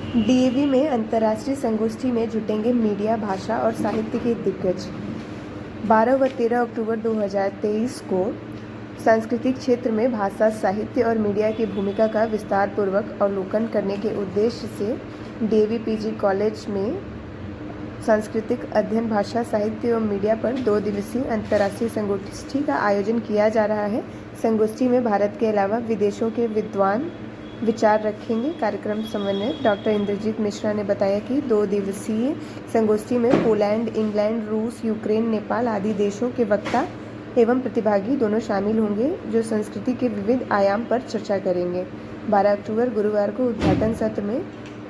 DAV में अंतर्राष्ट्रीय संगोष्ठी में जुटेंगे मीडिया, भाषा और साहित्य के दिग्गज। 12 व 13 अक्टूबर 2023 को सांस्कृतिक क्षेत्र में भाषा, साहित्य और मीडिया की भूमिका का विस्तारपूर्वक अवलोकन करने के उद्देश्य से डीएवी पीजी कॉलेज में सांस्कृतिक अध्ययन, भाषा, साहित्य एवं मीडिया पर 2 दिवसीय अंतर्राष्ट्रीय संगोष्ठी का आयोजन किया जा रहा है। संगोष्ठी में भारत के अलावा विदेशों के विद्वान विचार रखेंगे। कार्यक्रम समन्वयक डॉक्टर इंद्रजीत मिश्रा ने बताया कि 2 दिवसीय संगोष्ठी में पोलैंड, इंग्लैंड, रूस, यूक्रेन, नेपाल आदि देशों के वक्ता एवं प्रतिभागी दोनों शामिल होंगे, जो संस्कृति के विविध आयाम पर चर्चा करेंगे। 12 अक्टूबर गुरुवार को उद्घाटन सत्र में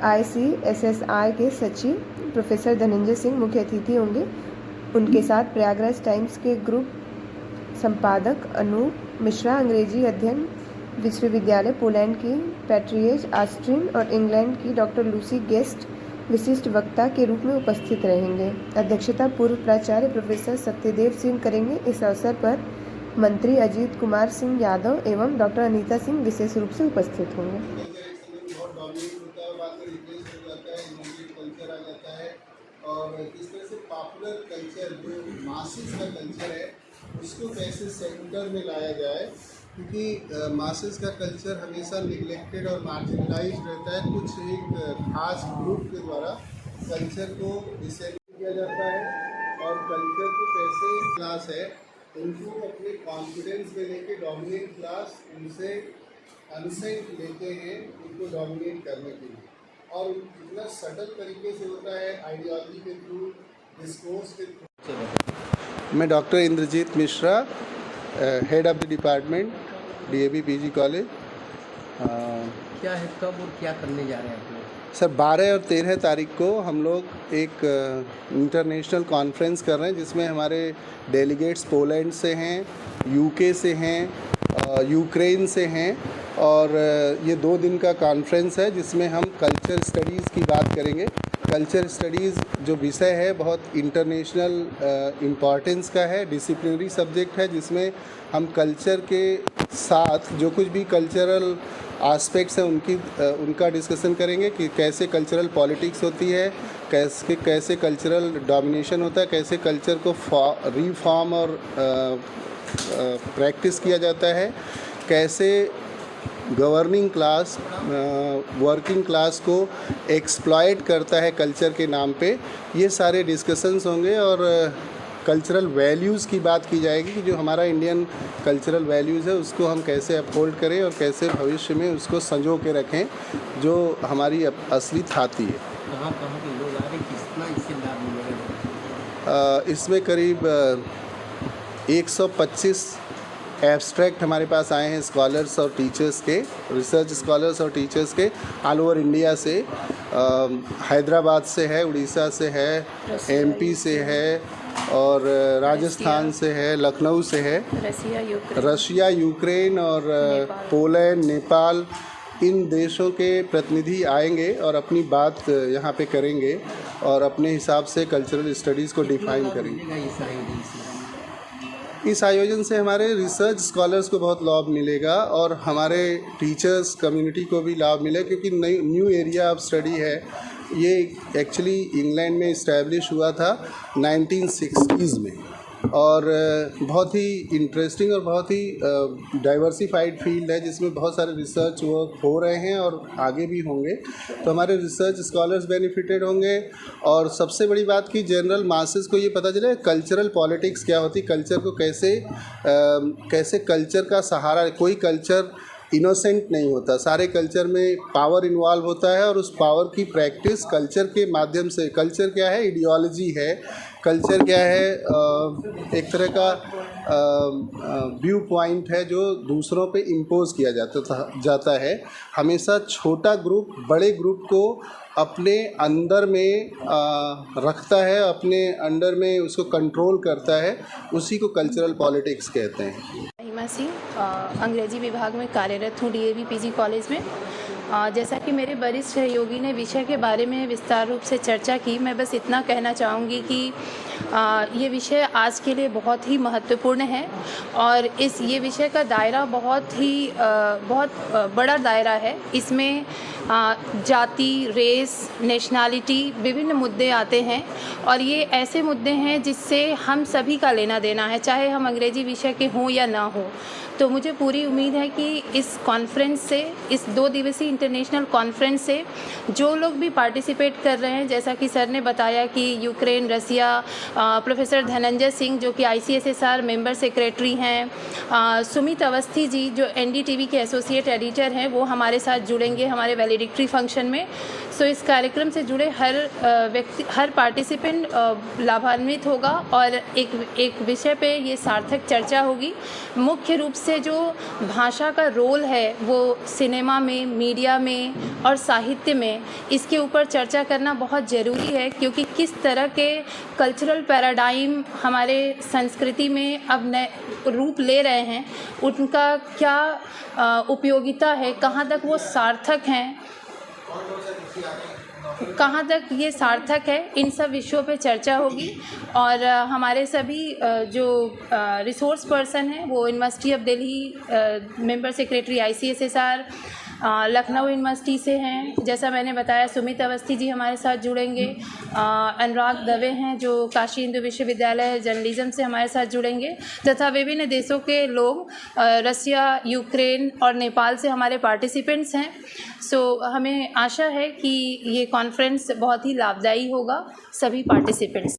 ICSSR के सचिव प्रोफेसर धनंजय सिंह मुख्य अतिथि होंगे। उनके साथ प्रयागराज टाइम्स के ग्रुप संपादक अनूप मिश्रा, अंग्रेजी अध्ययन विश्वविद्यालय पोलैंड की पैट्रिएज ऑस्ट्रिन और इंग्लैंड की डॉक्टर लूसी गेस्ट विशिष्ट वक्ता के रूप में उपस्थित रहेंगे। अध्यक्षता पूर्व प्राचार्य प्रोफेसर सत्यदेव सिंह करेंगे। इस अवसर पर मंत्री अजीत कुमार सिंह यादव एवं डॉक्टर अनीता सिंह विशेष रूप से उपस्थित होंगे। और किस तरह से पॉपुलर कल्चर जो मासेस का कल्चर है उसको कैसे सेंटर में लाया जाए, क्योंकि मासेस का कल्चर हमेशा निगलेक्टेड और मार्जिनलाइज्ड रहता है। कुछ एक खास ग्रुप के द्वारा कल्चर को डिसेंड किया जाता है और कल्चर को कैसे क्लास है उनको अपने कॉन्फिडेंस में लेके डोमिनेट क्लास उनसे कंसेंट लेते हैं उनको डोमिनेट करने के लिए, और इतना सटल तरीके से होता है आइडियोलॉजी के थ्रू, डिस्कोर्स के थ्रू। मैं doctor Indrajit Mishra, head of the department DAV PG college. क्या है, कब और क्या करने जा रहे हैं सर? 12 और 13 तारीख को हम लोग एक इंटरनेशनल कॉन्फ्रेंस कर रहे हैं जिसमें हमारे डेलीगेट्स पोलैंड से हैं, यूके से हैं, यूक्रेन से हैं, और ये 2 दिन का कॉन्फ्रेंस है जिसमें हम कल्चर स्टडीज़ की बात करेंगे। कल्चर स्टडीज़ जो विषय है बहुत इंटरनेशनल इम्पॉर्टेंस का है, डिसिप्लिनरी सब्जेक्ट है, जिसमें हम कल्चर के साथ जो कुछ भी कल्चरल एस्पेक्ट्स हैं उनका डिस्कशन करेंगे कि कैसे कल्चरल पॉलिटिक्स होती है, कैसे कल्चरल डोमिनेशन होता है, कैसे कल्चर को रिफॉर्म और प्रैक्टिस किया जाता है, कैसे गवर्निंग क्लास वर्किंग क्लास को एक्सप्लॉइट करता है कल्चर के नाम पे। ये सारे डिस्कशंस होंगे और कल्चरल वैल्यूज़ की बात की जाएगी कि जो हमारा इंडियन कल्चरल वैल्यूज़ है उसको हम कैसे अपहोल्ड करें और कैसे भविष्य में उसको संजो के रखें जो हमारी असली थाती है। कहाँ के लोग आ रहे हैं, कितना इससे लाभ मिलेगा? इसमें करीब 125 एब्स्ट्रैक्ट हमारे पास आए हैं स्कॉलर्स और टीचर्स के, रिसर्च स्कॉलर्स और टीचर्स के ऑल ओवर इंडिया से। हैदराबाद से है, उड़ीसा से है, MP से है, और राजस्थान से है, लखनऊ से है, रशिया, यूक्रेन और पोलैंड, नेपाल, इन देशों के प्रतिनिधि आएंगे और अपनी बात यहाँ पे करेंगे और अपने हिसाब से कल्चरल स्टडीज़ को डिफाइन करेंगे। इस आयोजन से हमारे रिसर्च स्कॉलर्स को बहुत लाभ मिलेगा और हमारे टीचर्स कम्युनिटी को भी लाभ मिलेगा, क्योंकि न्यू एरिया ऑफ स्टडी है। ये एक्चुअली इंग्लैंड में इस्टेब्लिश हुआ था 1960s में, और बहुत ही इंटरेस्टिंग और बहुत ही डाइवर्सिफाइड फील्ड है जिसमें बहुत सारे रिसर्च वर्क हो रहे हैं और आगे भी होंगे। तो हमारे रिसर्च स्कॉलर्स बेनिफिटेड होंगे, और सबसे बड़ी बात कि जनरल मासेस को ये पता चले कल्चरल पॉलिटिक्स क्या होती, कल्चर को कैसे कल्चर का सहारा, कोई कल्चर इनोसेंट नहीं होता, सारे कल्चर में पावर इन्वॉल्व होता है और उस पावर की प्रैक्टिस कल्चर के माध्यम से। कल्चर क्या है? आइडियोलॉजी है। कल्चर क्या है? एक तरह का व्यू पॉइंट है जो दूसरों पे इम्पोज किया जाता है। हमेशा छोटा ग्रुप बड़े ग्रुप को अपने अंदर में रखता है, अपने अंडर में उसको कंट्रोल करता है, उसी को कल्चरल पॉलिटिक्स कहते हैं। महिमा सिंह, अंग्रेजी विभाग में कार्यरत हूँ डीएवी पीजी कॉलेज में। जैसा कि मेरे वरिष्ठ सहयोगी ने विषय के बारे में विस्तार रूप से चर्चा की, मैं बस इतना कहना चाहूँगी कि ये विषय आज के लिए बहुत ही महत्वपूर्ण है और ये विषय का दायरा बहुत बड़ा दायरा है। इसमें जाति, रेस, नेशनैलिटी विभिन्न मुद्दे आते हैं और ये ऐसे मुद्दे हैं जिससे हम सभी का लेना देना है, चाहे हम अंग्रेजी विषय के हों या ना हो। तो मुझे पूरी उम्मीद है कि इस कॉन्फ्रेंस से, इस 2 दिवसीय इंटरनेशनल कॉन्फ्रेंस से जो लोग भी पार्टिसिपेट कर रहे हैं, जैसा कि सर ने बताया कि यूक्रेन, रसिया, प्रोफेसर धनंजय सिंह जो कि ICSSR मेंबर सेक्रेटरी हैं, सुमित अवस्थी जी जो NDTV के एसोसिएट एडिटर हैं, वो हमारे साथ जुड़ेंगे हमारे वैलिडिक्टरी फंक्शन में। सो इस कार्यक्रम से जुड़े हर पार्टिसिपेंट लाभान्वित होगा और एक विषय पे ये सार्थक चर्चा होगी। मुख्य रूप से जो भाषा का रोल है वो सिनेमा में, मीडिया में और साहित्य में, इसके ऊपर चर्चा करना बहुत ज़रूरी है, क्योंकि किस तरह के कल्चरल पैराडाइम हमारे संस्कृति में अब नए रूप ले रहे हैं, उनका क्या उपयोगिता है, कहाँ तक वो सार्थक हैं, कहाँ तक ये सार्थक है, इन सब विषयों पे चर्चा होगी। और हमारे सभी जो रिसोर्स पर्सन हैं वो university of Delhi member secretary ICSSR, Lucknow university से हैं, जैसा मैंने बताया सुमित अवस्थी जी हमारे साथ जुड़ेंगे, अनुराग दवे हैं जो काशी हिंदू विश्वविद्यालय जर्नलिज्म से हमारे साथ जुड़ेंगे, तथा विभिन्न देशों के लोग, रसिया, यूक्रेन और नेपाल से हमारे पार्टिसिपेंट्स हैं। सो हमें आशा है कि ये कॉन्फ्रेंस बहुत ही लाभदायी होगा सभी पार्टिसिपेंट्स।